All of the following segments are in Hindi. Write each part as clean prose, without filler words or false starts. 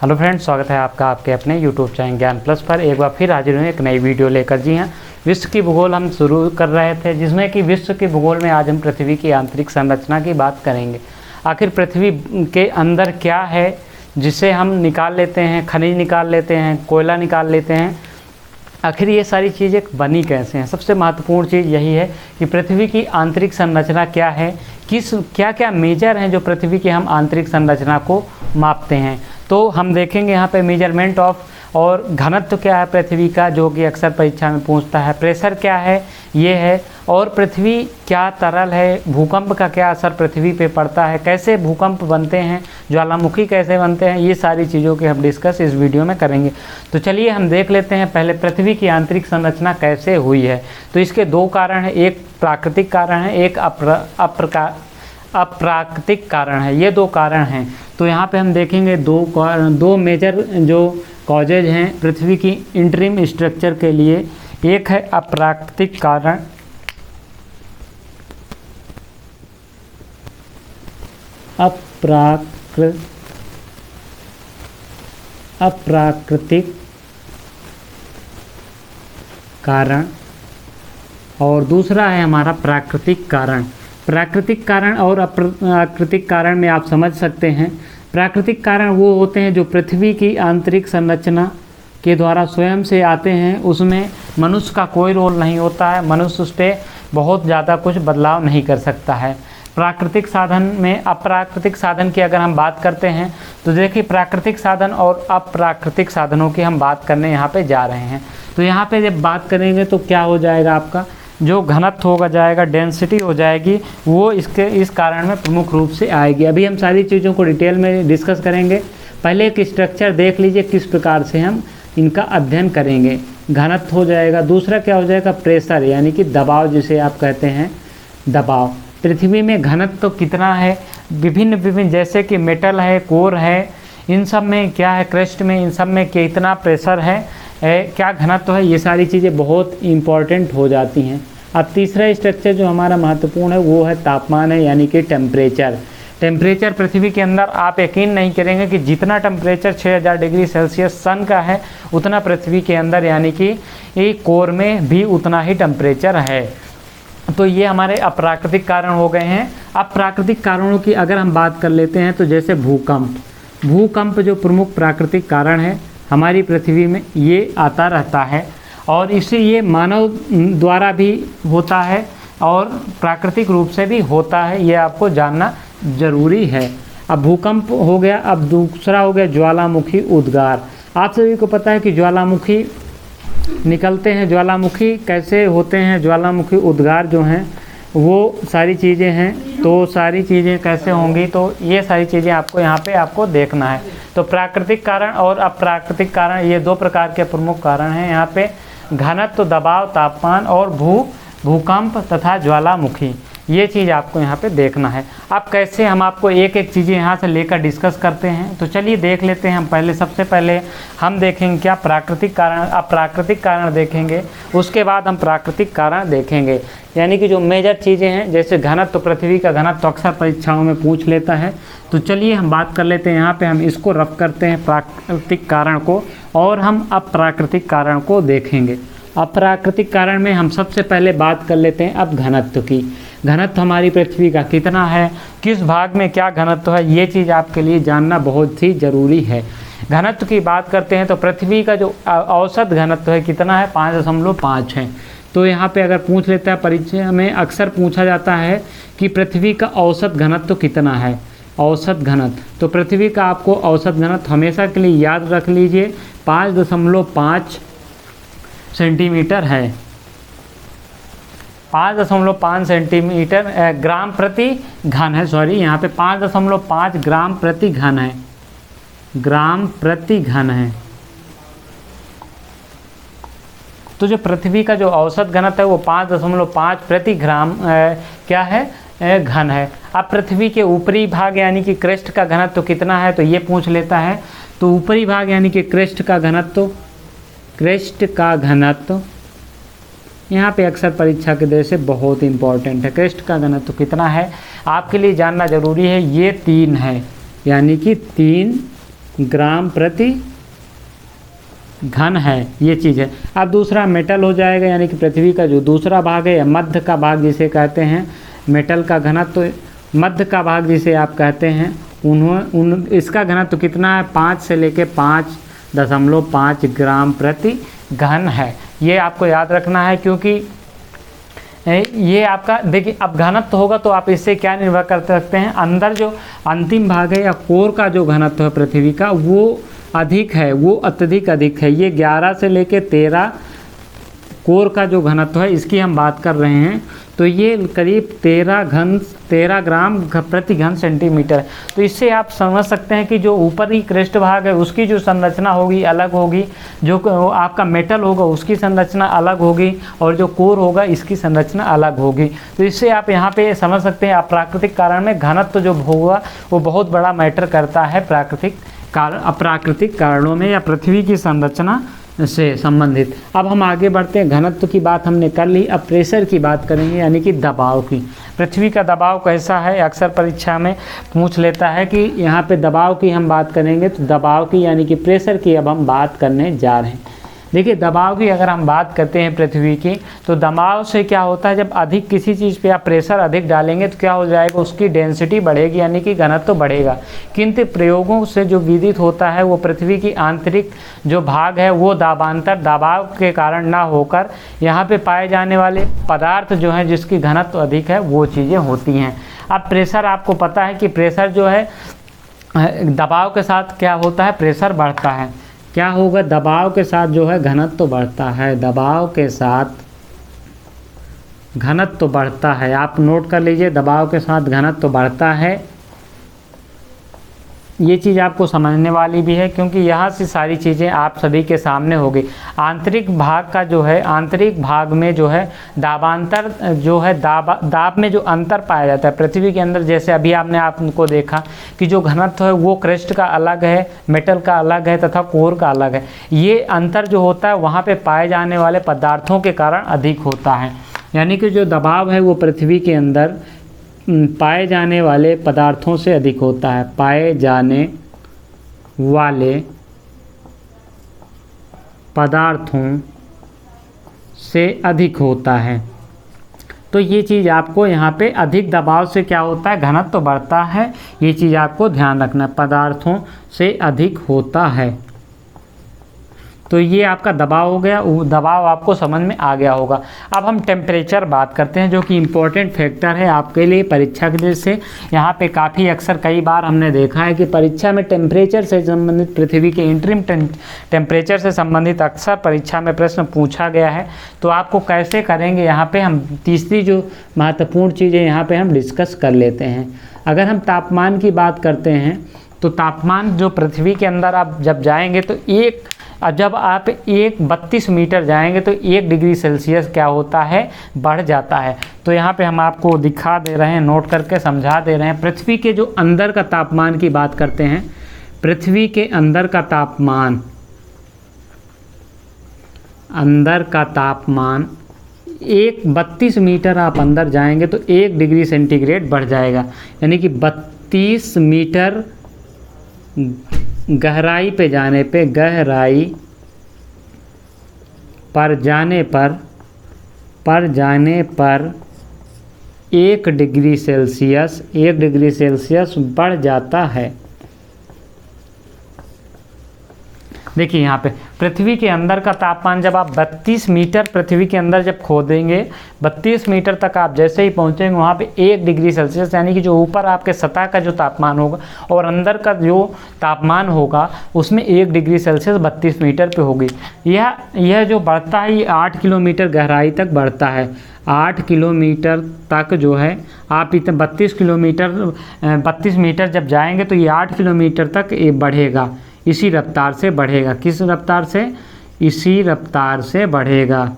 हेलो फ्रेंड्स, स्वागत है आपका आपके अपने यूट्यूब चैनल ज्ञान प्लस पर। एक बार फिर हाजिर हुए एक नई वीडियो लेकर। जी हाँ, विश्व की भूगोल हम शुरू कर रहे थे, जिसमें कि विश्व की भूगोल में आज हम पृथ्वी की आंतरिक संरचना की बात करेंगे। आखिर पृथ्वी के अंदर क्या है जिसे हम निकाल लेते हैं, खनिज निकाल लेते हैं, कोयला निकाल लेते हैं, आखिर ये सारी चीज़ें बनी कैसे हैं। सबसे महत्वपूर्ण चीज़ यही है कि पृथ्वी की आंतरिक संरचना क्या है, क्या क्या मेजर हैं जो पृथ्वी की हम आंतरिक संरचना को मापते हैं। तो हम देखेंगे यहाँ पे मेजरमेंट ऑफ, और घनत्व क्या है पृथ्वी का, जो कि अक्सर परीक्षा में पूछता है। प्रेशर क्या है, ये है। और पृथ्वी क्या तरल है, भूकंप का क्या असर पृथ्वी पे पड़ता है, कैसे भूकंप बनते हैं, ज्वालामुखी कैसे बनते हैं, ये सारी चीज़ों के हम डिस्कस इस वीडियो में करेंगे। तो चलिए हम देख लेते हैं पहले पृथ्वी की आंतरिक संरचना कैसे हुई है। तो इसके दो कारण हैं, एक प्राकृतिक कारण है, एक अप्राकृतिक कारण है। ये दो कारण हैं। तो यहाँ पे हम देखेंगे दो मेजर जो कॉजेज हैं पृथ्वी की इंटरिम स्ट्रक्चर के लिए। एक है अप्राकृतिक कारण, अप्राकृतिक कारण, और दूसरा है हमारा प्राकृतिक कारण। प्राकृतिक कारण और अप्राकृतिक कारण में आप समझ सकते हैं, प्राकृतिक कारण वो होते हैं जो पृथ्वी की आंतरिक संरचना के द्वारा स्वयं से आते हैं, उसमें मनुष्य का कोई रोल नहीं होता है, मनुष्य उस पर बहुत ज़्यादा कुछ बदलाव नहीं कर सकता है। प्राकृतिक साधन में अप्राकृतिक साधन की अगर हम बात करते हैं तो देखिए, प्राकृतिक साधन और अप्राकृतिक साधनों की हम बात करने यहाँ पे जा रहे हैं। तो यहाँ पे जब बात करेंगे तो क्या हो जाएगा, आपका जो घनत्व होगा जाएगा, डेंसिटी हो जाएगी, वो इस कारण में प्रमुख रूप से आएगी। अभी हम सारी चीज़ों को डिटेल में डिस्कस करेंगे। पहले एक स्ट्रक्चर देख लीजिए किस प्रकार से हम इनका अध्ययन करेंगे। घनत्व हो जाएगा, दूसरा क्या हो जाएगा, प्रेशर यानी कि दबाव, जिसे आप कहते हैं दबाव। पृथ्वी में घनत्व तो कितना है, विभिन्न जैसे कि मेटल है, कोर है, इन सब में क्या है, क्रस्ट में, इन सब में कितना प्रेशर है, क्या घनत्व है, ये सारी चीज़ें बहुत इम्पॉर्टेंट हो जाती हैं। अब तीसरा स्ट्रक्चर जो हमारा महत्वपूर्ण है वो है तापमान है, यानी कि टेम्परेचर। टेम्परेचर पृथ्वी के अंदर आप यकीन नहीं करेंगे कि जितना टेम्परेचर 6000 डिग्री सेल्सियस सन का है, उतना पृथ्वी के अंदर यानी कि कोर में भी उतना ही टेम्परेचर है। तो ये हमारे अप्राकृतिक कारण हो गए हैं। अप्राकृतिक कारणों की अगर हम बात कर लेते हैं तो जैसे भूकंप जो प्रमुख प्राकृतिक कारण है हमारी पृथ्वी में, ये आता रहता है, और इससे ये मानव द्वारा भी होता है और प्राकृतिक रूप से भी होता है, ये आपको जानना जरूरी है। अब भूकंप हो गया, अब दूसरा हो गया ज्वालामुखी उद्गार। आप सभी को पता है कि ज्वालामुखी निकलते हैं, ज्वालामुखी कैसे होते हैं, ज्वालामुखी उद्गार जो हैं वो सारी चीज़ें हैं। तो सारी चीज़ें कैसे होंगी, तो ये सारी चीज़ें आपको यहाँ पे आपको देखना है। तो प्राकृतिक कारण और अप्राकृतिक कारण, ये दो प्रकार के प्रमुख कारण हैं यहाँ पे। घनत्व, दबाव, तापमान और भूकंप तथा ज्वालामुखी, ये चीज़ आपको यहाँ पे देखना है। अब कैसे हम आपको एक एक चीज़ें यहाँ से लेकर डिस्कस करते हैं, तो चलिए देख लेते हैं। हम पहले सबसे पहले हम देखेंगे क्या प्राकृतिक कारण, अप्राकृतिक कारण देखेंगे, उसके बाद हम प्राकृतिक कारण देखेंगे। यानी कि जो मेजर चीज़ें हैं, जैसे घनत्व, पृथ्वी का घनत्व अक्सर परीक्षाओं में पूछ लेता है। तो चलिए हम बात कर लेते हैं, यहाँ पे हम इसको रफ करते हैं प्राकृतिक कारण को, और हम अप्राकृतिक कारण को देखेंगे। अप्राकृतिक कारण में हम सबसे पहले बात कर लेते हैं अब घनत्व की। घनत्व हमारी पृथ्वी का कितना है, किस भाग में क्या घनत्व है, ये चीज़ आपके लिए जानना बहुत ही ज़रूरी है। घनत्व की बात करते हैं तो पृथ्वी का जो औसत घनत्व है कितना है, 5.5 है। तो यहाँ पे अगर पूछ लेता है, परीक्षा में अक्सर पूछा जाता है कि पृथ्वी का औसत घनत्व कितना है, औसत घनत्व। तो पृथ्वी का आपको औसत घनत्व हमेशा के लिए याद रख लीजिए, 5.5 सेंटीमीटर है। 5.5 सेंटीमीटर ग्राम प्रति घन है, सॉरी यहाँ पे 5.5 ग्राम प्रति घन है, ग्राम प्रति घन है। तो जो पृथ्वी का जो औसत घनत्व है वो 5.5 प्रति ग्राम क्या है, घन है। अब पृथ्वी के ऊपरी भाग यानी कि क्रस्ट का घनत्व कितना है, तो ये पूछ लेता है। तो ऊपरी भाग यानी कि क्रस्ट का घनत्व, यहाँ पे अक्सर परीक्षा के दृष्टि से बहुत इंपॉर्टेंट है। क्रस्ट का घनत्व कितना है आपके लिए जानना जरूरी है। ये 3 है, यानी कि 3 ग्राम प्रति घन है, ये चीज़ है। अब दूसरा मेटल हो जाएगा, यानी कि पृथ्वी का जो दूसरा भाग है या मध्य का भाग जिसे कहते हैं, मेटल का घनत्व तो मध्य का भाग जिसे आप कहते हैं, इसका घनत्व कितना है, 5 से लेके 5.5 ग्राम प्रति घन है। ये आपको याद रखना है, क्योंकि ये आपका देखिए अब घनत्व होगा तो आप इससे क्या निर्भर कर सकते हैं, अंदर जो अंतिम भाग है या कोर का जो घनत्व है पृथ्वी का वो अधिक है, वो अत्यधिक अधिक है। ये 11 से लेके 13 कोर का जो घनत्व है इसकी हम बात कर रहे हैं, तो ये करीब 13 ग्राम प्रति घन सेंटीमीटर है। तो इससे आप समझ सकते हैं कि जो ऊपरी कृष्ठ भाग है उसकी जो संरचना होगी अलग होगी, जो आपका मेटल होगा उसकी संरचना अलग होगी, और जो कोर होगा इसकी संरचना अलग होगी। तो इससे आप यहाँ पे समझ सकते हैं अप्राकृतिक कारण में घनत्व जो होगा वो बहुत बड़ा मैटर करता है अप्राकृतिक कारणों में या पृथ्वी की संरचना से संबंधित। अब हम आगे बढ़ते हैं, घनत्व की बात हमने कर ली, अब प्रेशर की बात करेंगे, यानी कि दबाव की। पृथ्वी का दबाव कैसा है, अक्सर परीक्षा में पूछ लेता है कि यहाँ पे दबाव की हम बात करेंगे, तो दबाव की यानी कि प्रेशर की अब हम बात करने जा रहे हैं। देखिए दबाव की अगर हम बात करते हैं पृथ्वी की, तो दबाव से क्या होता है, जब अधिक किसी चीज़ पे आप प्रेशर अधिक डालेंगे तो क्या हो जाएगा, उसकी डेंसिटी बढ़ेगी, यानी कि घनत्व बढ़ेगा। किंतु प्रयोगों से जो विदित होता है वो पृथ्वी की आंतरिक जो भाग है वो दाबांतर दबाव के कारण ना होकर यहाँ पे पाए जाने वाले पदार्थ जो हैं जिसकी घनत्व अधिक है वो चीज़ें होती हैं। अब प्रेशर आपको पता है कि प्रेशर जो है दबाव के साथ क्या होता है, प्रेशर बढ़ता है। क्या होगा, दबाव के साथ जो है घनत्व तो बढ़ता है, दबाव के साथ घनत्व तो बढ़ता है। आप नोट कर लीजिए, दबाव के साथ घनत्व तो बढ़ता है। ये चीज़ आपको समझने वाली भी है, क्योंकि यहाँ से सारी चीज़ें आप सभी के सामने होगी। आंतरिक भाग का जो है, आंतरिक भाग में जो है दाबांतर जो है, दाब में जो अंतर पाया जाता है पृथ्वी के अंदर, जैसे अभी आपको देखा कि जो घनत्व है वो क्रेस्ट का अलग है, मेटल का अलग है तथा कोर का अलग है। ये अंतर जो होता है वहाँ पे पाए जाने वाले पदार्थों के कारण अधिक होता है, यानी कि जो दबाव है वो पृथ्वी के अंदर पाए जाने वाले पदार्थों से अधिक होता है, पाए जाने वाले पदार्थों से अधिक होता है। तो ये चीज़ आपको यहाँ पे अधिक दबाव से क्या होता है, घनत्व तो बढ़ता है। ये चीज़ आपको ध्यान रखना है, पदार्थों से अधिक होता है। तो ये आपका दबाव हो गया, दबाव आपको समझ में आ गया होगा। अब हम टेम्परेचर बात करते हैं, जो कि इम्पोर्टेंट फैक्टर है आपके लिए परीक्षा के लिए से। यहाँ पे काफ़ी अक्सर कई बार हमने देखा है कि परीक्षा में टेम्परेचर से संबंधित, पृथ्वी के इंटरिम टेम्परेचर से संबंधित अक्सर परीक्षा में प्रश्न पूछा गया है। तो आपको कैसे करेंगे, यहाँ पर हम तीसरी जो महत्वपूर्ण चीज़ है यहाँ पर हम डिस्कस कर लेते हैं। अगर हम तापमान की बात करते हैं तो तापमान जो पृथ्वी के अंदर आप जब जाएंगे तो जब आप 32 मीटर जाएंगे तो 1 डिग्री सेल्सियस क्या होता है, बढ़ जाता है। तो यहाँ पे हम आपको दिखा दे रहे हैं, नोट करके समझा दे रहे हैं। पृथ्वी के जो अंदर का तापमान की बात करते हैं, पृथ्वी के अंदर का तापमान, अंदर का तापमान 32 मीटर आप अंदर जाएंगे तो 1 डिग्री सेंटीग्रेड बढ़ जाएगा, यानी कि 32 मीटर गहराई पे जाने पे, गहराई पर जाने पर 1 डिग्री सेल्सियस बढ़ जाता है। देखिए यहाँ पे पृथ्वी के अंदर का तापमान जब आप 32 मीटर पृथ्वी के अंदर जब खोदेंगे, 32 मीटर तक आप जैसे ही पहुँचेंगे वहाँ पे 1 डिग्री सेल्सियस, यानी कि जो ऊपर आपके सतह का जो तापमान होगा और अंदर का जो तापमान होगा उसमें 1 डिग्री सेल्सियस 32 मीटर पे होगी। यह जो बढ़ता है ये 8 किलोमीटर गहराई तक बढ़ता है। 8 किलोमीटर तक जो है आप इतने 32 मीटर जब जाएंगे तो ये 8 किलोमीटर तक ये बढ़ेगा, इसी रफ्तार से बढ़ेगा। किस रफ्तार से? इसी रफ्तार से बढ़ेगा,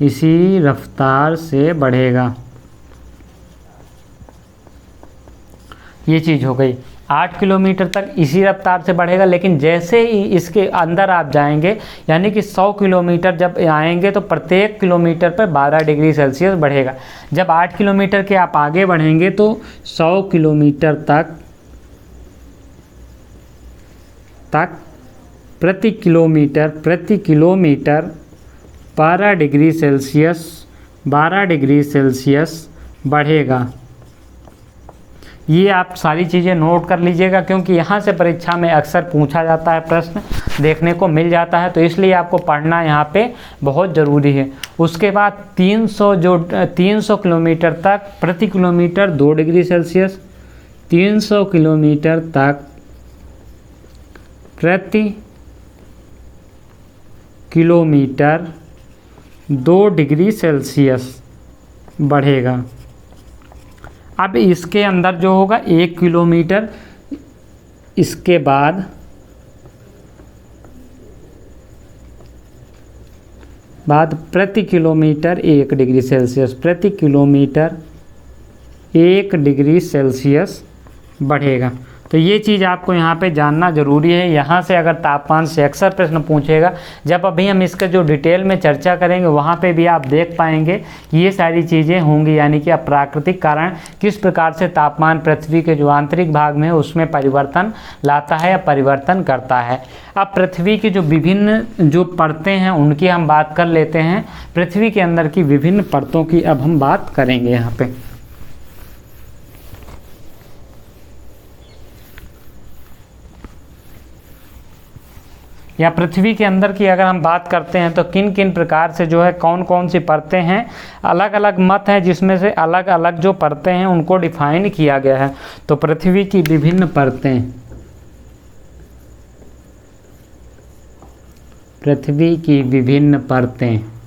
इसी रफ्तार से बढ़ेगा। ये चीज़ हो गई। 8 किलोमीटर तक इसी रफ्तार से बढ़ेगा, लेकिन जैसे ही इसके अंदर आप जाएंगे, यानी कि 100 किलोमीटर जब आएंगे तो प्रत्येक किलोमीटर पर 12 डिग्री सेल्सियस बढ़ेगा। जब 8 किलोमीटर के आप आगे बढ़ेंगे तो 100 किलोमीटर तक तक प्रति किलोमीटर 12 डिग्री सेल्सियस बढ़ेगा। ये आप सारी चीज़ें नोट कर लीजिएगा, क्योंकि यहाँ से परीक्षा में अक्सर पूछा जाता है, प्रश्न देखने को मिल जाता है, तो इसलिए आपको पढ़ना यहाँ पे बहुत ज़रूरी है। उसके बाद 300 किलोमीटर तक प्रति किलोमीटर 2 डिग्री सेल्सियस, 300 किलोमीटर तक प्रति किलोमीटर 2 डिग्री सेल्सियस बढ़ेगा। अब इसके अंदर जो होगा 1 किलोमीटर, इसके बाद प्रति किलोमीटर 1 डिग्री सेल्सियस, प्रति किलोमीटर 1 डिग्री सेल्सियस बढ़ेगा। तो ये चीज़ आपको यहाँ पे जानना ज़रूरी है। यहाँ से अगर तापमान से अक्सर प्रश्न पूछेगा, जब अभी हम इसका जो डिटेल में चर्चा करेंगे वहाँ पे भी आप देख पाएंगे कि ये सारी चीज़ें होंगी, यानी कि प्राकृतिक कारण किस प्रकार से तापमान पृथ्वी के जो आंतरिक भाग में है उसमें परिवर्तन लाता है या परिवर्तन करता है। अब पृथ्वी की जो विभिन्न जो परतें हैं उनकी हम बात कर लेते हैं। पृथ्वी के अंदर की विभिन्न परतों की अब हम बात करेंगे। यहाँ पे या पृथ्वी के अंदर की अगर हम बात करते हैं तो किन किन प्रकार से जो है कौन कौन सी परतें हैं, अलग अलग मत हैं जिसमें से अलग अलग जो परतें हैं उनको डिफाइन किया गया है। तो पृथ्वी की विभिन्न परतें, पृथ्वी की विभिन्न परतें,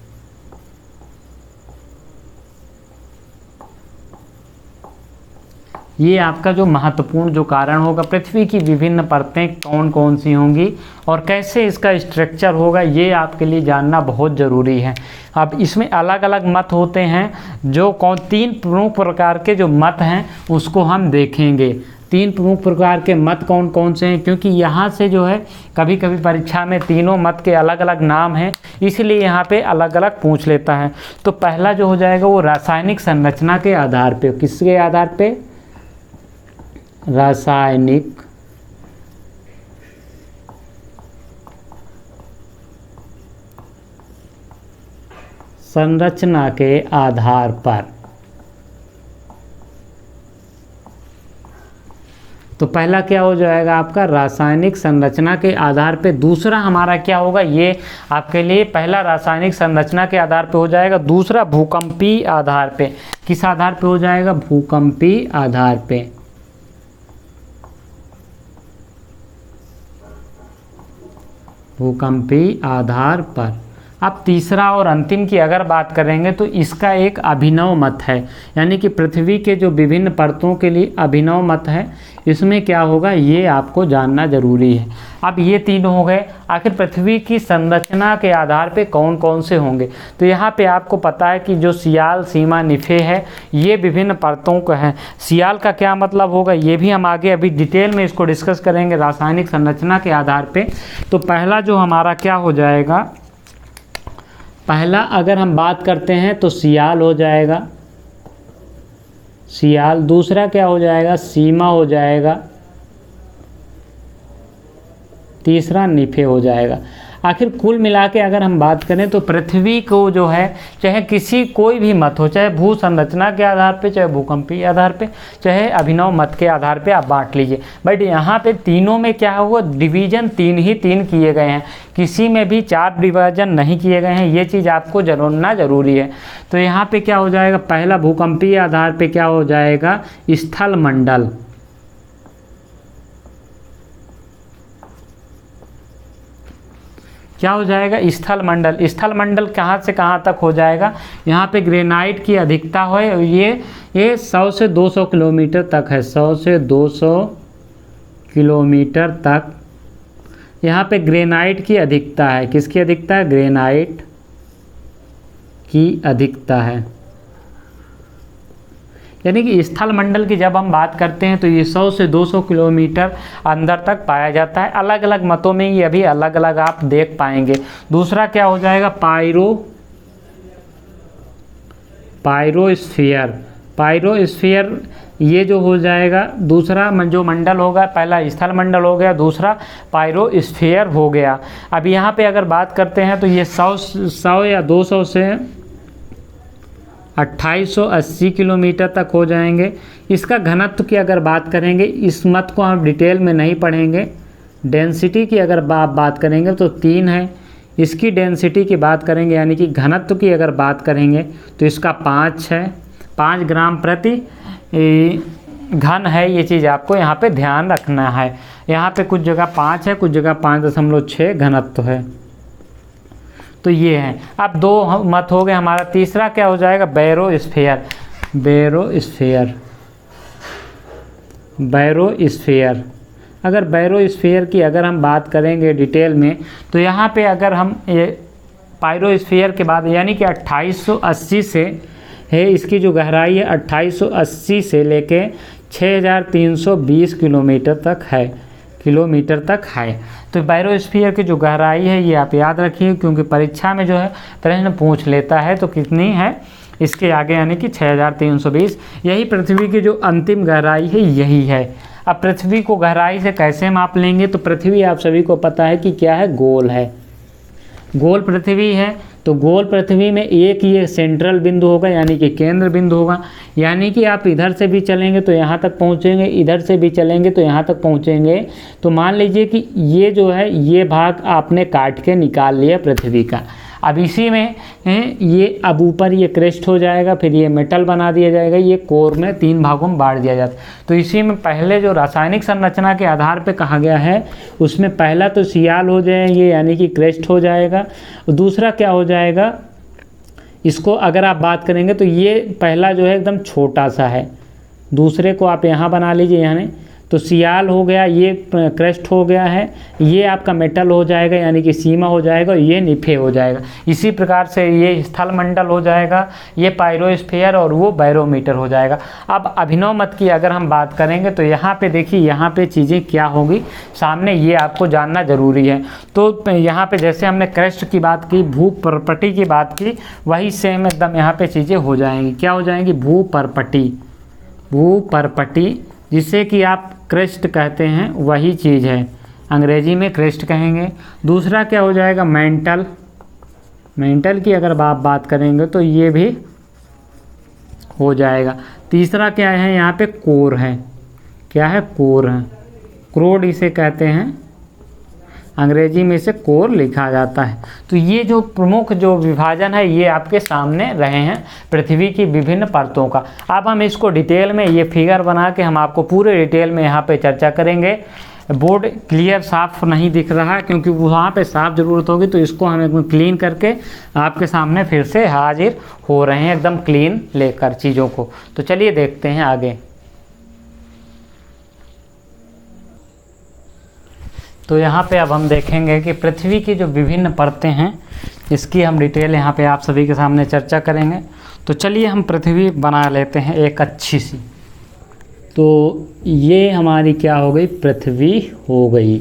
ये आपका जो महत्वपूर्ण जो कारण होगा, पृथ्वी की विभिन्न परतें कौन कौन सी होंगी और कैसे इसका स्ट्रक्चर होगा, ये आपके लिए जानना बहुत ज़रूरी है। अब इसमें अलग अलग मत होते हैं, जो 3 प्रमुख प्रकार के जो मत हैं उसको हम देखेंगे। 3 प्रमुख प्रकार के मत कौन कौन से हैं, क्योंकि यहाँ से जो है कभी कभी परीक्षा में तीनों मत के अलग अलग नाम हैं, इसलिए यहाँ पे अलग अलग पूछ लेता है। तो पहला जो हो जाएगा वो रासायनिक संरचना के आधार पे। किसके आधार पे? रासायनिक संरचना के आधार पर। तो पहला क्या हो जाएगा आपका? रासायनिक संरचना के आधार पे। दूसरा हमारा क्या होगा? ये आपके लिए पहला रासायनिक संरचना के आधार पे हो जाएगा। दूसरा भूकंपीय आधार पे। किस आधार पे हो जाएगा? भूकंपीय आधार पे। भूकंपीय आधार पर। अब तीसरा और अंतिम की अगर बात करेंगे तो इसका एक अभिनव मत है, यानी कि पृथ्वी के जो विभिन्न परतों के लिए अभिनव मत है। इसमें क्या होगा ये आपको जानना जरूरी है। अब ये 3 हो गए। आखिर पृथ्वी की संरचना के आधार पे कौन कौन से होंगे? तो यहाँ पे आपको पता है कि जो सियाल, सीमा, निफे है, ये विभिन्न परतों का है। सियाल का क्या मतलब होगा ये भी हम आगे अभी डिटेल में इसको डिस्कस करेंगे रासायनिक संरचना के आधार पे। तो पहला जो हमारा क्या हो जाएगा, पहला अगर हम बात करते हैं तो सियाल हो जाएगा, सियाल। दूसरा क्या हो जाएगा? सीमा हो जाएगा। तीसरा निफे हो जाएगा। आखिर कुल मिला के अगर हम बात करें तो पृथ्वी को जो है, चाहे कोई भी मत हो, चाहे भू संरचना के आधार पे, चाहे भूकंपीय आधार पे, चाहे अभिनव मत के आधार पे आप बांट लीजिए। बट यहाँ पे तीनों में क्या हुआ? डिवीज़न 3 ही 3 किए गए हैं, किसी में भी 4 डिवीज़न नहीं किए गए हैं। ये चीज़ आपको जानना ज़रूरी है। तो यहाँ पे क्या हो जाएगा? पहला भूकंपीय आधार पे क्या हो जाएगा? स्थल मंडल। क्या हो जाएगा? स्थल मंडल। स्थल मंडल कहाँ से कहाँ तक हो जाएगा? यहाँ पे ग्रेनाइट की अधिकता है, ये 100 से 200 किलोमीटर तक है। 100 से 200 किलोमीटर तक यहाँ पे ग्रेनाइट की अधिकता है। किसकी अधिकता है? ग्रेनाइट की अधिकता है। यानी कि स्थल मंडल की जब हम बात करते हैं तो ये 100 से 200 किलोमीटर अंदर तक पाया जाता है। अलग अलग मतों में ये अभी अलग अलग आप देख पाएंगे। दूसरा क्या हो जाएगा? पायरोस्फीयर। पायरोस्फीयर ये जो हो जाएगा दूसरा जो मंडल होगा, पहला स्थल मंडल हो गया, दूसरा पायरोस्फीयर हो गया। अब यहाँ पे अगर बात करते हैं तो ये 100 या 200 से 2880 किलोमीटर तक हो जाएंगे। इसका घनत्व की अगर बात करेंगे, इस मत को हम डिटेल में नहीं पढ़ेंगे। डेंसिटी की अगर बात करेंगे तो 3 है। इसकी डेंसिटी की बात करेंगे यानी कि घनत्व की अगर बात करेंगे तो इसका 5 है, 5 ग्राम प्रति घन है। ये चीज़ आपको यहाँ पे ध्यान रखना है। यहाँ पे कुछ जगह 5 है, कुछ जगह 5.6 घनत्व है। तो ये है। अब 2 मत हो गए। हमारा तीसरा क्या हो जाएगा? बैरोस्फीयर। बैरोस्फीयर अगर बैरोस्फीयर की अगर हम बात करेंगे डिटेल में तो यहाँ पे अगर हम ये पायरोस्फीयर के बाद यानी कि 2880 से है, इसकी जो गहराई है 2880 से लेके 6320 किलोमीटर तक है। तो बैरोस्फीयर की जो गहराई है ये आप याद रखिए, क्योंकि परीक्षा में जो है प्रश्न पूछ लेता है। तो कितनी है इसके आगे यानी कि 6320। यही पृथ्वी की जो अंतिम गहराई है यही है। अब पृथ्वी को गहराई से कैसे माप लेंगे? तो पृथ्वी आप सभी को पता है कि क्या है, गोल है, गोल पृथ्वी है। तो गोल पृथ्वी में एक ये सेंट्रल बिंदु होगा यानी कि केंद्र बिंदु होगा। यानी कि आप इधर से भी चलेंगे तो यहाँ तक पहुँचेंगे, इधर से भी चलेंगे तो यहाँ तक पहुँचेंगे। तो मान लीजिए कि ये जो है ये भाग आपने काट के निकाल लिया पृथ्वी का। अब इसी में ये अब ऊपर ये क्रेस्ट हो जाएगा, फिर ये मेटल बना दिया जाएगा, ये कोर में 3 भागों में बांट दिया जाता है। तो इसी में पहले जो रासायनिक संरचना के आधार पे कहा गया है उसमें पहला तो सियाल हो जाएंगे यानी कि क्रेस्ट हो जाएगा। दूसरा क्या हो जाएगा, इसको अगर आप बात करेंगे तो ये पहला जो है एकदम छोटा सा है, दूसरे को आप यहाँ बना लीजिए, यानी तो सियाल हो गया, ये क्रेस्ट हो गया है, ये आपका मेटल हो जाएगा यानी कि सीमा हो जाएगा, ये निफे हो जाएगा। इसी प्रकार से ये स्थल मंडल हो जाएगा, ये पायरोस्फीयर और वो बैरोमीटर हो जाएगा। अब अभिनव मत की अगर हम बात करेंगे तो यहाँ पे देखिए, यहाँ पे चीज़ें क्या होगी सामने, ये आपको जानना ज़रूरी है। तो यहाँ पे जैसे हमने क्रेस्ट की बात की, भूपर्पटी की बात की, वही सेम एकदम यहाँ पे चीज़ें हो जाएंगी। क्या हो जाएंगी? भूपर्पटी जिसे कि आप क्रेस्ट कहते हैं, वही चीज़ है, अंग्रेजी में क्रेस्ट कहेंगे। दूसरा क्या हो जाएगा? मेंटल की अगर आप बात करेंगे तो ये भी हो जाएगा। तीसरा क्या है? यहाँ पे कोर है। क्या है? कोर है, क्रोड इसे कहते हैं, अंग्रेजी में इसे कोर लिखा जाता है। तो ये जो प्रमुख जो विभाजन है ये आपके सामने रहे हैं पृथ्वी की विभिन्न परतों का। अब हम इसको डिटेल में ये फिगर बना के हम आपको पूरे डिटेल में यहाँ पे चर्चा करेंगे। बोर्ड क्लियर साफ नहीं दिख रहा है क्योंकि वहाँ पे साफ ज़रूरत होगी, तो इसको हम एकदम क्लीन करके आपके सामने फिर से हाजिर हो रहे हैं, एकदम क्लीन लेकर चीज़ों को। तो चलिए देखते हैं आगे। तो यहाँ पे अब हम देखेंगे कि पृथ्वी की जो विभिन्न परतें हैं इसकी हम डिटेल यहाँ पे आप सभी के सामने चर्चा करेंगे। तो चलिए हम पृथ्वी बना लेते हैं एक अच्छी सी। तो ये हमारी क्या हो गई? पृथ्वी हो गई।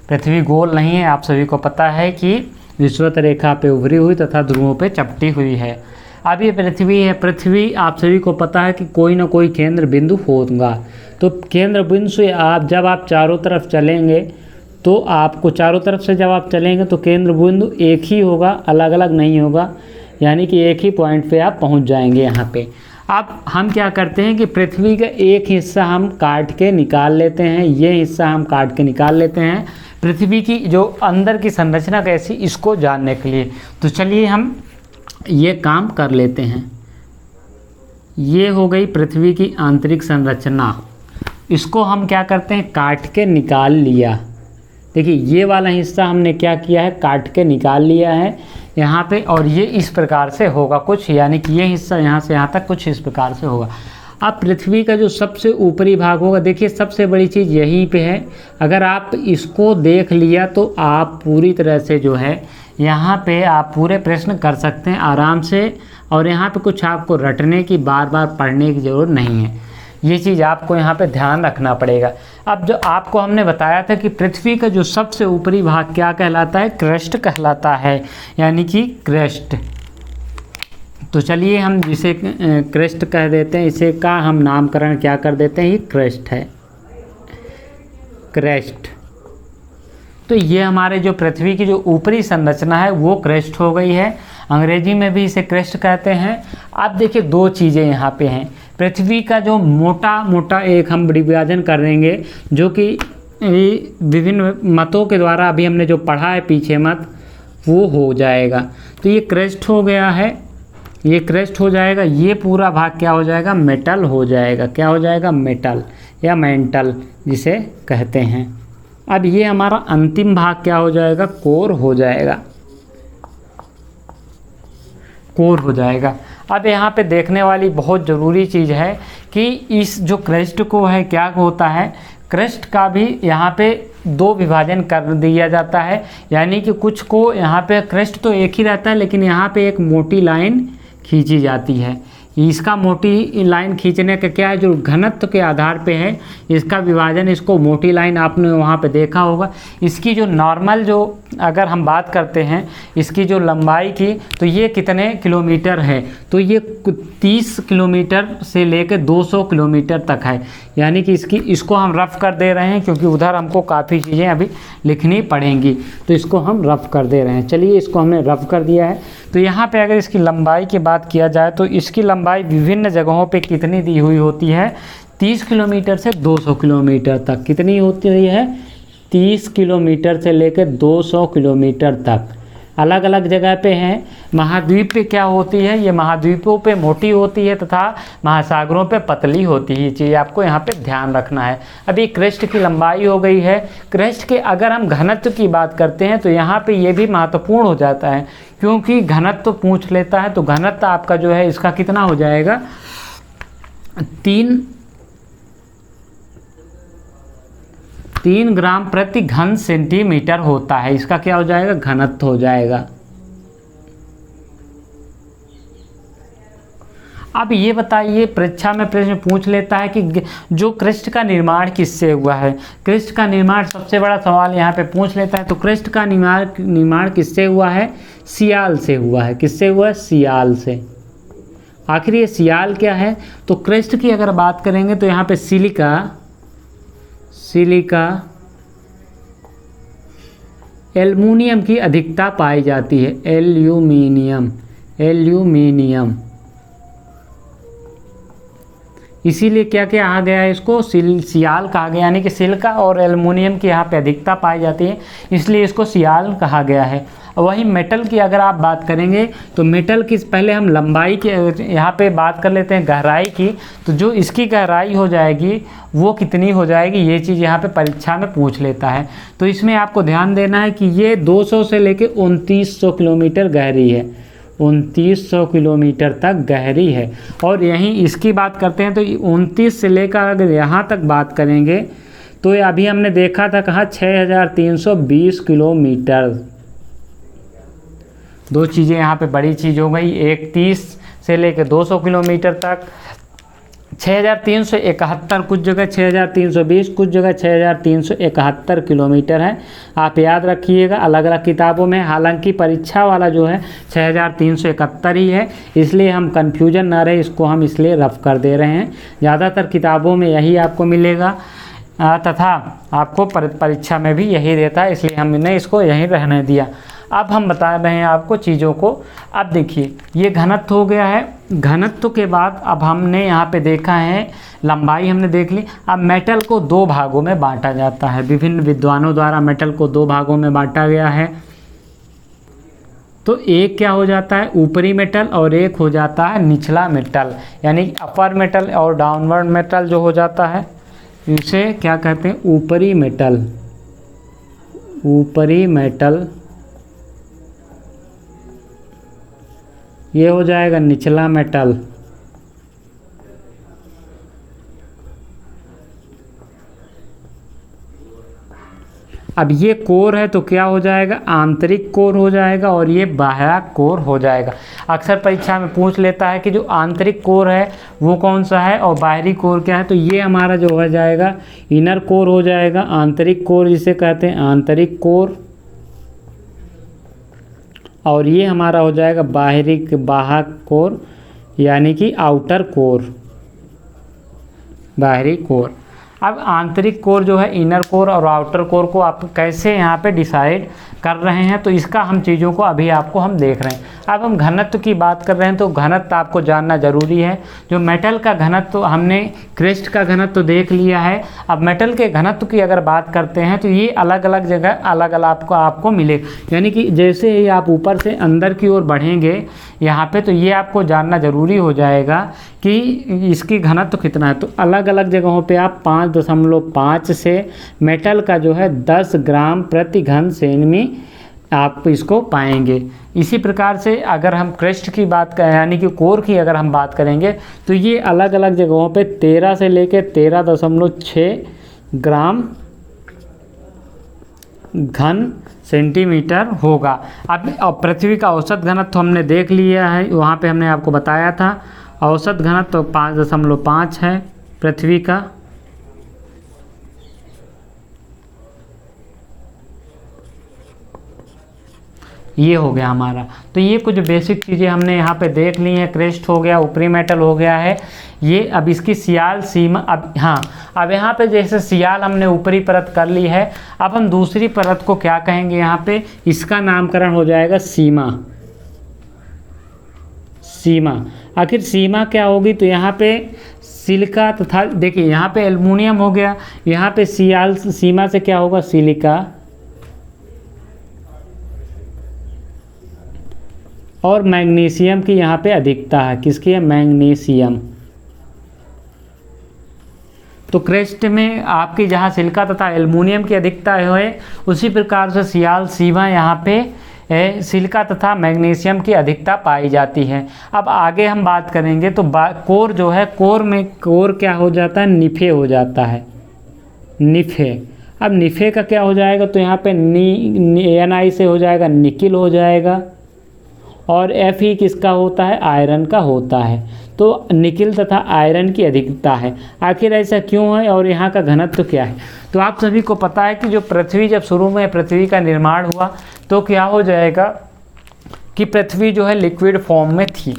पृथ्वी गोल नहीं है, आप सभी को पता है कि विषुवत रेखा पे उभरी हुई तथा ध्रुवों पे चपटी हुई है। अब ये पृथ्वी है, पृथ्वी आप सभी को पता है कि कोई ना कोई केंद्र बिंदु होगा। तो केंद्र बिंदु से आप जब आप चारों तरफ चलेंगे तो आपको चारों तरफ से जब आप चलेंगे तो केंद्र बिंदु एक ही होगा, अलग अलग नहीं होगा, यानी कि एक ही पॉइंट पे आप पहुंच जाएंगे यहाँ पे। अब हम क्या करते हैं कि पृथ्वी का एक हिस्सा हम काट के निकाल लेते हैं, ये हिस्सा हम काट के निकाल लेते हैं पृथ्वी की जो अंदर की संरचना कैसी, इसको जानने के लिए। तो चलिए हम ये काम कर लेते हैं। ये हो गई पृथ्वी की आंतरिक संरचना, इसको हम क्या करते हैं? काट के निकाल लिया। देखिए ये वाला हिस्सा हमने क्या किया है? काट के निकाल लिया है यहाँ पे, और ये इस प्रकार से होगा कुछ, यानी कि ये हिस्सा यहाँ से यहाँ तक कुछ इस प्रकार से होगा। अब पृथ्वी का जो सबसे ऊपरी भाग होगा, देखिए सबसे बड़ी चीज़ यहीं पे है। अगर आप इसको देख लिया तो आप पूरी तरह से जो है यहाँ पे आप पूरे प्रश्न कर सकते हैं आराम से, और यहाँ पे कुछ आपको रटने की, बार बार पढ़ने की ज़रूरत नहीं है। ये चीज़ आपको यहाँ पे ध्यान रखना पड़ेगा। अब जो आपको हमने बताया था कि पृथ्वी का जो सबसे ऊपरी भाग क्या कहलाता है? क्रेस्ट कहलाता है, यानी कि क्रेस्ट। तो चलिए हम जिसे क्रेस्ट कह देते हैं, इसे का हम नामकरण क्या कर देते हैं, ये क्रेस्ट है, क्रेस्ट। तो ये हमारे जो पृथ्वी की जो ऊपरी संरचना है वो क्रेस्ट हो गई है, अंग्रेजी में भी इसे क्रेस्ट कहते हैं। अब देखिए दो चीज़ें यहाँ पे हैं, पृथ्वी का जो मोटा मोटा एक हम विभाजन कर देंगे, जो कि विभिन्न मतों के द्वारा अभी हमने जो पढ़ा है पीछे मत, वो हो जाएगा। तो ये क्रेस्ट हो गया है, ये क्रेस्ट हो जाएगा, ये पूरा भाग क्या हो जाएगा, मेटल हो जाएगा। क्या हो जाएगा, मेटल या मेंटल जिसे कहते हैं। अब ये हमारा अंतिम भाग क्या हो जाएगा, कोर हो जाएगा, कोर हो जाएगा। अब यहाँ पे देखने वाली बहुत ज़रूरी चीज़ है कि इस जो क्रेस्ट को है क्या होता है, क्रेस्ट का भी यहाँ पे दो विभाजन कर दिया जाता है, यानी कि कुछ को यहाँ पे क्रेस्ट तो एक ही रहता है, लेकिन यहाँ पे एक मोटी लाइन खींची जाती है। इसका मोटी लाइन खींचने का क्या है, जो घनत्व के आधार पे है इसका विभाजन, इसको मोटी लाइन आपने वहाँ पे देखा होगा। इसकी जो नॉर्मल जो अगर हम बात करते हैं इसकी जो लंबाई की, तो ये कितने किलोमीटर है, तो ये 30 किलोमीटर से लेकर 200 किलोमीटर तक है। यानी कि इसको हम रफ़ कर दे रहे हैं, क्योंकि उधर हमको काफ़ी चीज़ें अभी लिखनी पड़ेंगी, तो इसको हम रफ़ कर दे रहे हैं। चलिए इसको हमने रफ़ कर दिया है। तो यहाँ पे अगर इसकी लंबाई की बात किया जाए तो इसकी लंबाई विभिन्न जगहों पे कितनी दी हुई होती है, 30 किलोमीटर से 200 किलोमीटर तक। कितनी होती है, 30 किलोमीटर से लेकर 200 किलोमीटर तक। अलग अलग जगह पे हैं। महाद्वीप पे क्या होती है, ये महाद्वीपों पे मोटी होती है तथा महासागरों पे पतली होती है। ये चीज़ आपको यहाँ पे ध्यान रखना है। अभी क्रेस्ट की लंबाई हो गई है। क्रेस्ट के अगर हम घनत्व की बात करते हैं तो यहाँ पे ये भी महत्वपूर्ण हो जाता है, क्योंकि घनत्व पूछ लेता है। तो घनत्व आपका जो है इसका कितना हो जाएगा, 3 ग्राम प्रति घन सेंटीमीटर होता है। इसका क्या हो जाएगा, घनत्व हो जाएगा। अब ये बताइए, परीक्षा में प्रश्न पूछ लेता है कि जो क्रेस्ट का निर्माण किससे हुआ है। क्रेस्ट का निर्माण सबसे बड़ा सवाल यहाँ पे पूछ लेता है। तो क्रेस्ट का निर्माण किससे हुआ है, सियाल से हुआ है। किससे हुआ है, सियाल से। आखिर ये सियाल क्या है, तो क्रेस्ट की अगर बात करेंगे तो यहाँ पे सिलिका एल्युमिनियम की अधिकता पाई जाती है। एल्यूमिनियम इसीलिए क्या क्या आ गया है, इसको सियाल कहा गया, यानी कि सिलिका और एल्युमिनियम की यहाँ पे अधिकता पाई जाती है, इसलिए इसको सियाल कहा गया है। वहीं मेटल की अगर आप बात करेंगे तो मेटल की पहले हम लंबाई की यहाँ पे बात कर लेते हैं, गहराई की। तो जो इसकी गहराई हो जाएगी वो कितनी हो जाएगी, ये चीज़ यहाँ पे परीक्षा में पूछ लेता है। तो इसमें आपको ध्यान देना है कि ये 200 से लेकर 2900 किलोमीटर गहरी है, 2900 किलोमीटर तक गहरी है। और यहीं इसकी बात करते हैं तो 29 से लेकर अगर यहाँ तक बात करेंगे तो ये अभी हमने देखा था कहाँ, 6320 किलोमीटर। दो चीज़ें यहाँ पे बड़ी चीज़ हो गई, एक 30 से लेकर 200 किलोमीटर तक, 6371, कुछ जगह 6320, कुछ जगह 6371 किलोमीटर है। आप याद रखिएगा अलग अलग किताबों में। हालांकि परीक्षा वाला जो है 6371 ही है, इसलिए हम कन्फ्यूजन ना रहे, इसको हम इसलिए रफ कर दे रहे हैं। ज़्यादातर किताबों में यही आपको मिलेगा तथा आपको परीक्षा में भी यही देता है, इसलिए हमने इसको यहीं रहने दिया। अब हम बता रहे हैं आपको चीज़ों को। अब देखिए ये घनत्व हो गया है। घनत्व के बाद अब हमने यहाँ पे देखा है लंबाई हमने देख ली। अब मेटल को दो भागों में बांटा जाता है, विभिन्न विद्वानों द्वारा मेटल को दो भागों में बांटा गया है। तो एक क्या हो जाता है, ऊपरी मेटल, और एक हो जाता है निचला मेटल, यानी अपर मेटल और डाउनवर्ड मेटल जो हो जाता है, इसे क्या कहते हैं, ऊपरी मेटल। ऊपरी मेटल ये हो जाएगा निचला मेटल। अब ये कोर है तो क्या हो जाएगा, आंतरिक कोर हो जाएगा, और ये बाह्य कोर हो जाएगा। अक्सर परीक्षा में पूछ लेता है कि जो आंतरिक कोर है वो कौन सा है और बाहरी कोर क्या है। तो ये हमारा जो हो जाएगा इनर कोर हो जाएगा, आंतरिक कोर जिसे कहते हैं आंतरिक कोर। और ये हमारा हो जाएगा बाह्य कोर यानी कि आउटर कोर, बाहरी कोर। अब आंतरिक कोर जो है, इनर कोर और आउटर कोर को आप कैसे यहाँ पे डिसाइड कर रहे हैं, तो इसका हम चीज़ों को अभी आपको हम देख रहे हैं। अब हम घनत्व की बात कर रहे हैं, तो घनत्व आपको जानना ज़रूरी है। जो मेटल का घनत्व, तो हमने क्रेस्ट का घनत्व तो देख लिया है। अब मेटल के घनत्व की अगर बात करते हैं तो ये अलग अलग जगह अलग अलग आपको मिलेगा, यानी कि जैसे ही आप ऊपर से अंदर की ओर बढ़ेंगे यहाँ पे, तो ये आपको जानना ज़रूरी हो जाएगा कि इसकी घनत्व कितना है। तो अलग अलग जगहों पे आप 5.5 से मेटल का जो है 10 ग्राम प्रति घन सेमी आप इसको पाएंगे। इसी प्रकार से अगर हम क्रेस्ट की बात करें यानी कि कोर की अगर हम बात करेंगे, तो ये अलग अलग जगहों पे 13 से लेकर 13.6 ग्राम घन सेंटीमीटर होगा। अब पृथ्वी का औसत घनत्व हमने देख लिया है, वहाँ पे हमने आपको बताया था औसत घनत्व 5.5 है पृथ्वी का। ये हो गया हमारा। तो ये कुछ बेसिक चीज़ें हमने यहाँ पे देख ली हैं। क्रेस्ट हो गया, ऊपरी मेटल हो गया है ये। अब इसकी सियाल सीमा, अब हाँ, अब यहाँ पे जैसे सियाल हमने ऊपरी परत कर ली है, अब हम दूसरी परत को क्या कहेंगे यहाँ पे, इसका नामकरण हो जाएगा सीमा। सीमा, आखिर सीमा क्या होगी, तो यहाँ पे सिलिका तथा देखिए यहाँ पे एल्युमिनियम हो गया, यहाँ पे सियाल सीमा से क्या होगा, सिलिका और मैग्नीशियम की यहाँ पे अधिकता है। किसकी है, मैग्नीशियम। तो क्रेस्ट में आपकी जहाँ सिलिका तथा एल्युमिनियम की अधिकता है, उसी प्रकार से सियाल सीमा यहाँ पे सिलिका तथा मैग्नीशियम की अधिकता पाई जाती है। अब आगे हम बात करेंगे तो कोर जो है, कोर क्या हो जाता है, निफे हो जाता है, निफे। अब निफे का क्या हो जाएगा, तो यहाँ पे Ni से हो जाएगा निकिल हो जाएगा, और Fe किसका होता है, आयरन का होता है। तो निकिल तथा आयरन की अधिकता है। आखिर ऐसा क्यों है और यहाँ का घनत्व क्या है, तो आप सभी को पता है कि जो पृथ्वी, जब शुरू में पृथ्वी का निर्माण हुआ तो क्या हो जाएगा कि पृथ्वी जो है लिक्विड फॉर्म में थी,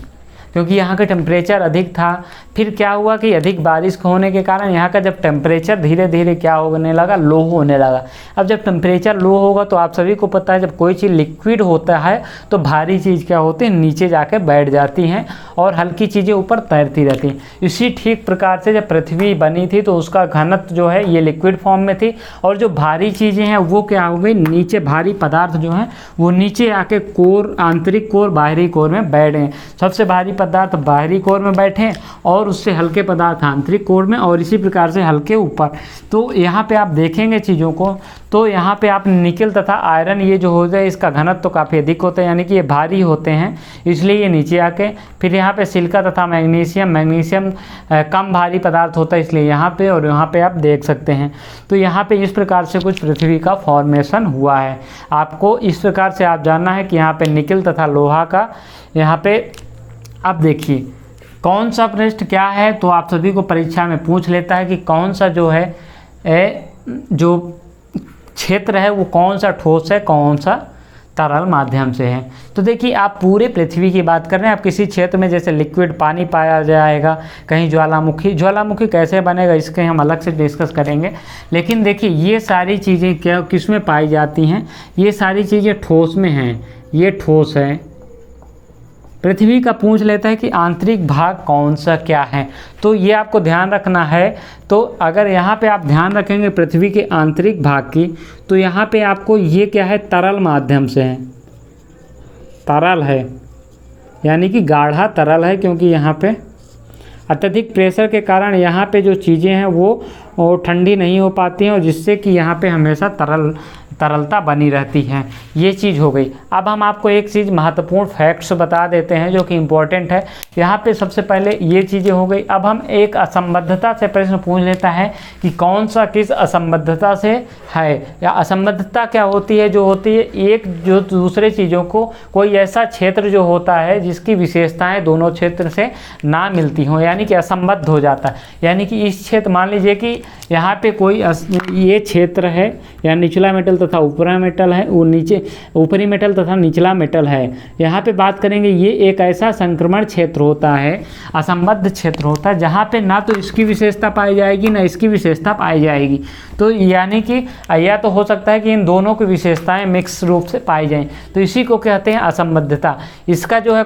क्योंकि यहाँ का टेम्परेचर अधिक था। फिर क्या हुआ कि अधिक बारिश होने के कारण यहाँ का जब टेम्परेचर धीरे धीरे क्या होने लगा, लो होने लगा। अब जब टेम्परेचर लो होगा तो आप सभी को पता है जब कोई चीज़ लिक्विड होता है तो भारी चीज़ क्या होती है, नीचे जाके बैठ जाती हैं और हल्की चीज़ें ऊपर तैरती रहती हैं। इसी ठीक प्रकार से जब पृथ्वी बनी थी तो उसका घनत्व जो है ये लिक्विड फॉर्म में थी, और जो भारी चीज़ें हैं वो क्या हो गई, नीचे भारी पदार्थ जो हैं वो नीचे आके कोर, आंतरिक कोर, बाहरी कोर में बैठे। सबसे भारी पदार्थ बाहरी कोर में बैठे और उससे हल्के पदार्थ आंतरिक कोर में, और इसी प्रकार से हल्के ऊपर। तो यहाँ पे आप देखेंगे चीज़ों को, तो यहाँ पे आप निकिल तथा आयरन ये जो हो जाए इसका घनत्व तो काफ़ी अधिक होता है, यानी कि ये भारी होते हैं इसलिए ये नीचे आके। फिर यहाँ पे सिलिका तथा मैग्नीशियम कम भारी पदार्थ होता है इसलिए यहाँ पे, और यहाँ पे आप देख सकते हैं। तो यहाँ पे इस प्रकार से कुछ पृथ्वी का फॉर्मेशन हुआ है। आपको इस प्रकार से आप जानना है कि यहाँ पे निकिल तथा लोहा का यहाँ पे। अब देखिए कौन सा पृष्ठ क्या है, तो आप सभी को परीक्षा में पूछ लेता है कि कौन सा जो है जो क्षेत्र है वो कौन सा ठोस है, कौन सा तरल माध्यम से है। तो देखिए आप पूरे पृथ्वी की बात कर रहे हैं, आप किसी क्षेत्र में जैसे लिक्विड पानी पाया जाएगा, कहीं ज्वालामुखी कैसे बनेगा इसके हम अलग से डिस्कस करेंगे। लेकिन देखिए ये सारी चीज़ें क्या किस में पाई जाती हैं, ये सारी चीज़ें ठोस में हैं, ये ठोस है। पृथ्वी का पूछ लेता है कि आंतरिक भाग कौन सा क्या है, तो ये आपको ध्यान रखना है। तो अगर यहाँ पे आप ध्यान रखेंगे पृथ्वी के आंतरिक भाग की, तो यहाँ पे आपको ये क्या है, तरल माध्यम से है, तरल है यानी कि गाढ़ा तरल है, क्योंकि यहाँ पे अत्यधिक प्रेशर के कारण यहाँ पे जो चीज़ें हैं वो ठंडी नहीं हो पाती हैं, और जिससे कि यहाँ पे हमेशा तरलता बनी रहती है। ये चीज़ हो गई। अब हम आपको एक चीज़ महत्वपूर्ण फैक्ट्स बता देते हैं जो कि इम्पोर्टेंट है। यहाँ पे सबसे पहले ये चीज़ें हो गई। अब हम एक असंबद्धता से प्रश्न पूछ लेता है कि कौन सा किस असंबद्धता से है, या असंबद्धता क्या होती है, जो होती है एक जो दूसरे चीज़ों को कोई ऐसा क्षेत्र जो होता है जिसकी विशेषताएँ दोनों क्षेत्र से ना मिलती हों, यानी कि असंबद्ध हो जाता है। यानी कि इस क्षेत्र, मान लीजिए कि यहाँ पे कोई ये क्षेत्र है या निचला मेटल तथा ऊपरी मेटल है, वो नीचे ऊपरी मेटल तथा निचला मेटल है। यहाँ पे बात करेंगे, ये एक ऐसा संक्रमण क्षेत्र होता है, असंबद्ध क्षेत्र होता है, जहाँ पे ना तो इसकी विशेषता पाई जाएगी ना इसकी विशेषता पाई जाएगी। तो यानी कि या तो हो सकता है कि इन दोनों की विशेषताएं मिक्स रूप से पाई जाएं, तो इसी को कहते हैं असंबद्धता। इसका जो है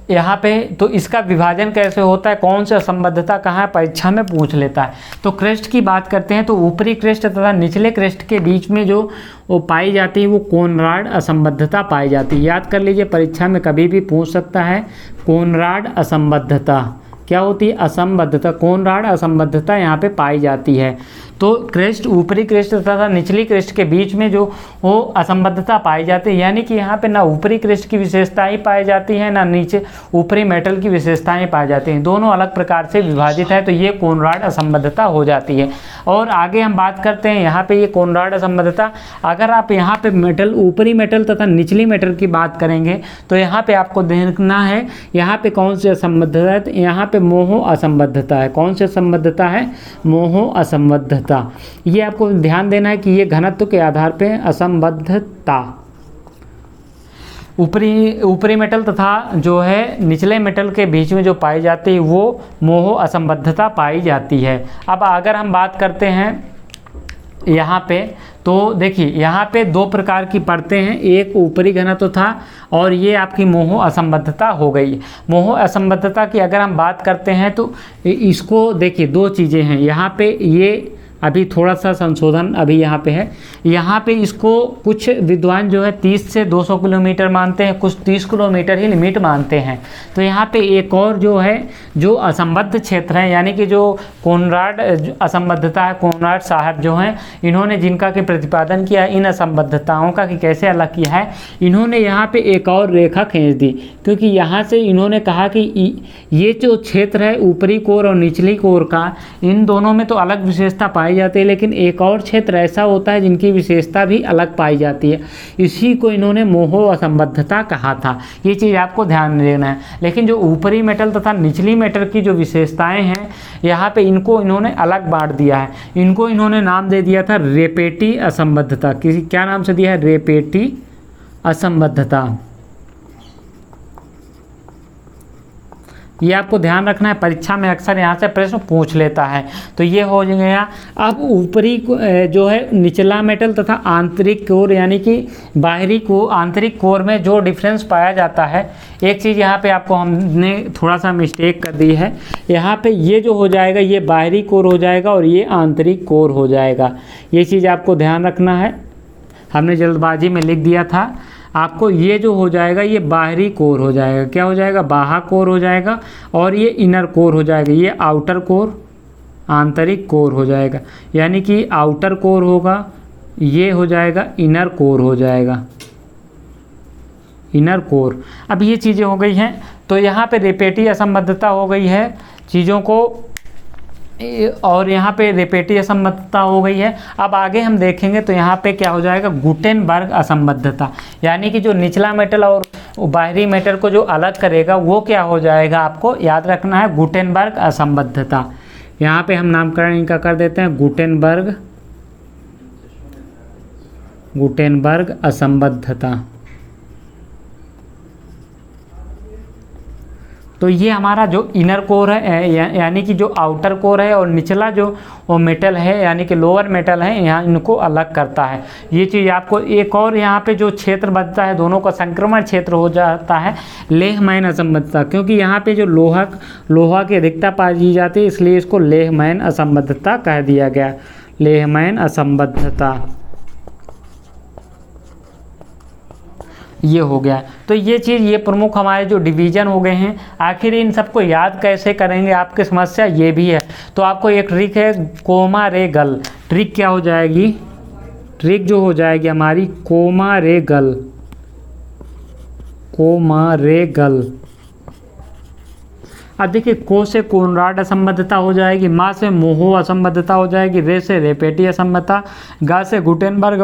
यहाँ पे तो इसका विभाजन कैसे होता है, कौन सी असंबद्धता कहाँ है, परीक्षा में पूछ लेता है। तो क्रेस्ट की बात करते हैं तो ऊपरी क्रेस्ट तथा निचले क्रेस्ट के बीच में जो वो पाई जाती है वो कोनराड असंबद्धता पाई जाती है। याद कर लीजिए, परीक्षा में कभी भी पूछ सकता है कोनराड असंबद्धता क्या होती है, असंबद्धता, कोनराड असंबद्धता यहाँ पे पाई जाती है। तो क्रेस्ट, ऊपरी क्रेस्ट तथा निचली क्रेस्ट के बीच में जो वो असंबद्धता पाई जाती है, यानी कि यहाँ पे ना ऊपरी क्रेस्ट की विशेषताएं पाई जाती हैं ना नीचे ऊपरी मेटल की विशेषताएं पाई जाती हैं, दोनों अलग प्रकार से विभाजित है, तो ये कोनराड असंबद्धता हो जाती है। और आगे हम बात करते हैं यहाँ पे ये कोनराड असंबद्धता, अगर आप यहाँ पे मेटल, ऊपरी मेटल तथा निचली मेटल की बात करेंगे तो यहाँ पे आपको देखना है यहाँ पे कौन सी असंबद्धता है, तो यहाँ पे मोहो असंबद्धता है। कौन सी असंबद्धता है, मोहो असंबद्धता। ये आपको ध्यान देना है कि ये घनत्व के आधार पे असंबद्धता ऊपरी मेटल तथा जो है निचले मेटल के बीच में जो पाई जाती है वो मोहो असंबद्धता पाई जाती है। अब अगर हम बात करते हैं यहाँ पे, तो देखिए यहाँ पे दो प्रकार की परतें हैं, एक ऊपरी घनत्व था और ये आपकी मोहो असंबद्धता हो गई। मोहो असंबद्धता की अगर हम बात करते हैं तो इसको देखिए, दो चीज़ें हैं यहाँ पे, ये अभी थोड़ा सा संशोधन अभी यहाँ पे है। यहाँ पे इसको कुछ विद्वान जो है 30 से 200 किलोमीटर मानते हैं, कुछ 30 किलोमीटर ही लिमिट मानते हैं। तो यहाँ पे एक और जो है जो असंबद्ध क्षेत्र है, यानी कि जो कोनराड असंबद्धता है, कोनराड साहब जो हैं इन्होंने जिनका कि प्रतिपादन किया इन असंबद्धताओं का कि कैसे अलग किया है, इन्होंने यहाँ पे एक और रेखा खींच दी, क्योंकि यहाँ से इन्होंने कहा कि ये जो क्षेत्र है ऊपरी कोर और निचली कोर का, इन दोनों में तो अलग विशेषता पाई जाती है, लेकिन एक और क्षेत्र ऐसा होता है जिनकी विशेषता भी अलग पाई जाती है, इसी को इन्होंने मोहो असंबद्धता कहा था। ये चीज़ आपको ध्यान देना है। लेकिन जो ऊपरी मेटल तथा निचली मेटल की जो विशेषताएं हैं यहाँ पे इनको इन्होंने अलग बांट दिया है। इनको इन्होंने नाम दे दिया था रेपेटी असंबद्धता। किसी क्या नाम से दिया है, रेपेटी असंबद्धता। ये आपको ध्यान रखना है, परीक्षा में अक्सर यहाँ से प्रश्न पूछ लेता है। तो ये हो गया। अब ऊपरी जो है निचला मेटल तथा आंतरिक कोर, यानी कि बाहरी को आंतरिक कोर में जो डिफरेंस पाया जाता है, एक चीज़ यहाँ पे आपको हमने थोड़ा सा मिस्टेक कर दी है। यहाँ पे ये जो हो जाएगा ये बाहरी कोर हो जाएगा और ये आंतरिक कोर हो जाएगा। ये चीज़ आपको ध्यान रखना है, हमने जल्दबाजी में लिख दिया था। आपको ये जो हो जाएगा ये बाहरी कोर हो जाएगा, क्या हो जाएगा, बाह्य कोर हो जाएगा, और ये इनर कोर हो जाएगा, ये आउटर कोर, आंतरिक कोर हो जाएगा। यानी कि आउटर कोर होगा, ये हो जाएगा इनर कोर हो जाएगा, इनर कोर। अब ये चीज़ें हो गई हैं, तो यहाँ पे रेपेटी असंबद्धता हो गई है चीज़ों को, और यहाँ पे रेपेटी असंबद्धता हो गई है। अब आगे हम देखेंगे तो यहाँ पे क्या हो जाएगा, गुटेनबर्ग असंबद्धता, यानी कि जो निचला मेटल और बाहरी मेटल को जो अलग करेगा वो क्या हो जाएगा, आपको याद रखना है, गुटेनबर्ग असंबद्धता। यहाँ पे हम नामकरण इनका कर देते हैं गुटेनबर्ग, गुटेनबर्ग असंबद्धता। तो ये हमारा जो इनर कोर है, यानी कि जो आउटर कोर है, और निचला जो मेटल है यानी कि लोअर मेटल है, यहाँ इनको अलग करता है। ये चीज़ आपको, एक और यहाँ पे जो क्षेत्र बचता है दोनों का संक्रमण क्षेत्र हो जाता है लेहमैन असंबद्धता, क्योंकि यहाँ पे जो लोहा की अधिकता पाई जाती है, इसलिए इसको लेहमैन असंबद्धता कह दिया गया, लेहमैन असंबद्धता। ये हो गया। तो ये चीज़, ये प्रमुख हमारे जो डिवीज़न हो गए हैं। आखिर इन सबको याद कैसे करेंगे, आपकी समस्या ये भी है। तो आपको एक ट्रिक है, कोमा रे गल। ट्रिक क्या हो जाएगी, ट्रिक जो हो जाएगी हमारी कोमा रे गल, कोमा रे गल। अब देखिए, को से कोनराड असंबद्धता हो जाएगी, मा से मोहो असंबद्धता हो जाएगी, रे से रेपेटी असंबद्धता, गा से गुटेनबर्ग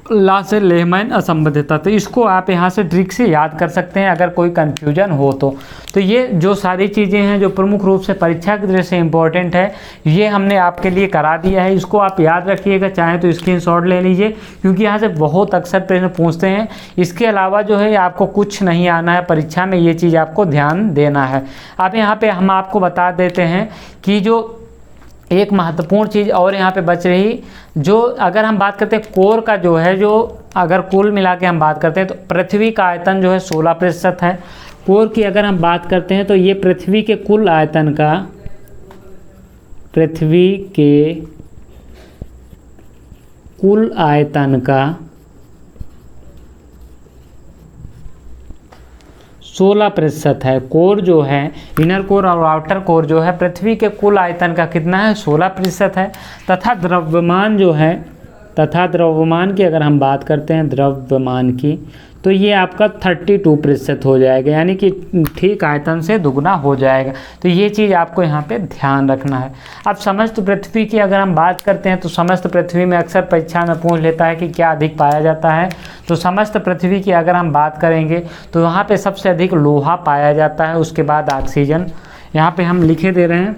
लासे लेहमैन असंबद्धता। तो इसको आप यहाँ से ट्रिक से याद कर सकते हैं अगर कोई कन्फ्यूजन हो तो ये जो सारी चीज़ें हैं जो प्रमुख रूप से परीक्षा की दृष्टि से इम्पोर्टेंट है, ये हमने आपके लिए करा दिया है। इसको आप याद रखिएगा, चाहे तो स्क्रीनशॉट ले लीजिए, क्योंकि यहाँ से बहुत अक्सर प्रश्न पूछते हैं। इसके अलावा जो है आपको कुछ नहीं आना है परीक्षा में, ये चीज़ आपको ध्यान देना है। अब यहाँ पर हम आपको बता देते हैं कि जो एक महत्वपूर्ण चीज़ और यहाँ पे बच रही, जो अगर हम बात करते हैं कोर का जो है, जो अगर कुल मिला के हम बात करते हैं तो पृथ्वी का आयतन जो है 16% है। कोर की अगर हम बात करते हैं तो ये पृथ्वी के कुल आयतन का, पृथ्वी के कुल आयतन का 16% है। कोर जो है, इनर कोर और आउटर कोर जो है, पृथ्वी के कुल आयतन का कितना है, 16% है। तथा द्रव्यमान जो है, तथा द्रव्यमान की अगर हम बात करते हैं, द्रव्यमान की, तो ये आपका 32% हो जाएगा, यानी कि ठीक आयतन से दुगना हो जाएगा। तो ये चीज़ आपको यहाँ पे ध्यान रखना है। अब समस्त पृथ्वी की अगर हम बात करते हैं तो समस्त पृथ्वी में अक्सर परीक्षा में पूछ लेता है कि क्या अधिक पाया जाता है। तो समस्त पृथ्वी की अगर हम बात करेंगे तो यहाँ पे सबसे अधिक लोहा पाया जाता है, उसके बाद ऑक्सीजन। यहाँ पे हम लिखे दे रहे हैं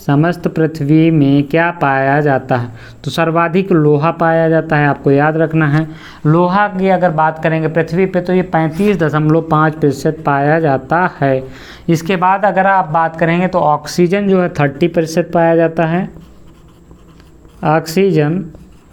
समस्त पृथ्वी में क्या पाया जाता है, तो सर्वाधिक लोहा पाया जाता है, आपको याद रखना है। लोहा की अगर बात करेंगे पृथ्वी पे तो ये 35.5% पाया जाता है। इसके बाद अगर आप बात करेंगे तो ऑक्सीजन जो है 30% पाया जाता है, ऑक्सीजन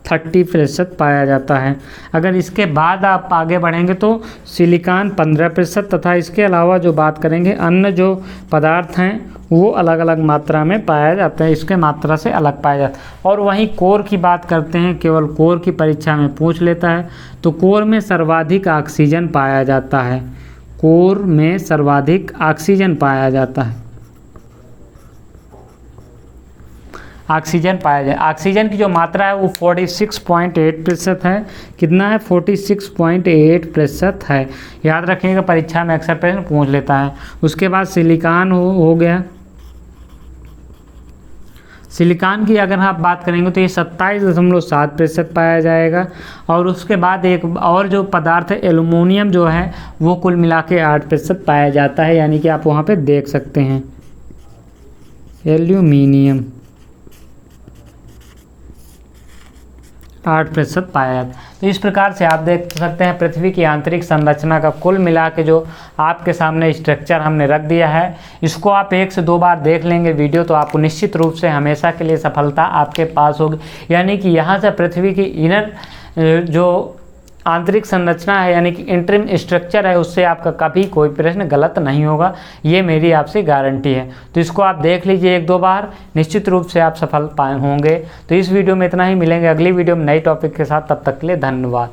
30% पाया जाता है। अगर इसके बाद आप आगे बढ़ेंगे तो सिलिकॉन 15%, तथा इसके अलावा जो बात करेंगे अन्य जो पदार्थ हैं वो अलग अलग मात्रा में पाया जाता है, इसके मात्रा से अलग पाया जाता है। और वहीं कोर की बात करते हैं, केवल कोर की परीक्षा में पूछ लेता है, तो कोर में सर्वाधिक ऑक्सीजन पाया जाता है, कोर में सर्वाधिक ऑक्सीजन पाया जाता है, ऑक्सीजन पाया जाए। ऑक्सीजन की जो मात्रा है वो 46.8% है। कितना है, 46.8% है। याद रखिएगा, परीक्षा में अक्सर प्रश्न पूछ लेता है। उसके बाद सिलिकॉन हो गया। सिलिकॉन की अगर आप बात करेंगे तो ये 27.7% पाया जाएगा। और उसके बाद एक और जो पदार्थ है एल्युमिनियम जो है वो कुल मिला के 8% पाया जाता है, यानी कि आप वहाँ पे देख सकते हैं एल्यूमिनियम 8% पाया जाता है। तो इस प्रकार से आप देख सकते हैं पृथ्वी की आंतरिक संरचना का कुल मिला के जो आपके सामने स्ट्रक्चर हमने रख दिया है। इसको आप 1 से 2 बार देख लेंगे वीडियो तो आपको निश्चित रूप से हमेशा के लिए सफलता आपके पास होगी। यानी कि यहाँ से पृथ्वी की इनर जो आंतरिक संरचना है, यानी कि इंटरिम स्ट्रक्चर है, उससे आपका कभी कोई प्रश्न गलत नहीं होगा, ये मेरी आपसे गारंटी है। तो इसको आप देख लीजिए 1-2 बार, निश्चित रूप से आप सफल पाए होंगे। तो इस वीडियो में इतना ही, मिलेंगे अगली वीडियो में नई टॉपिक के साथ, तब तक के लिए धन्यवाद।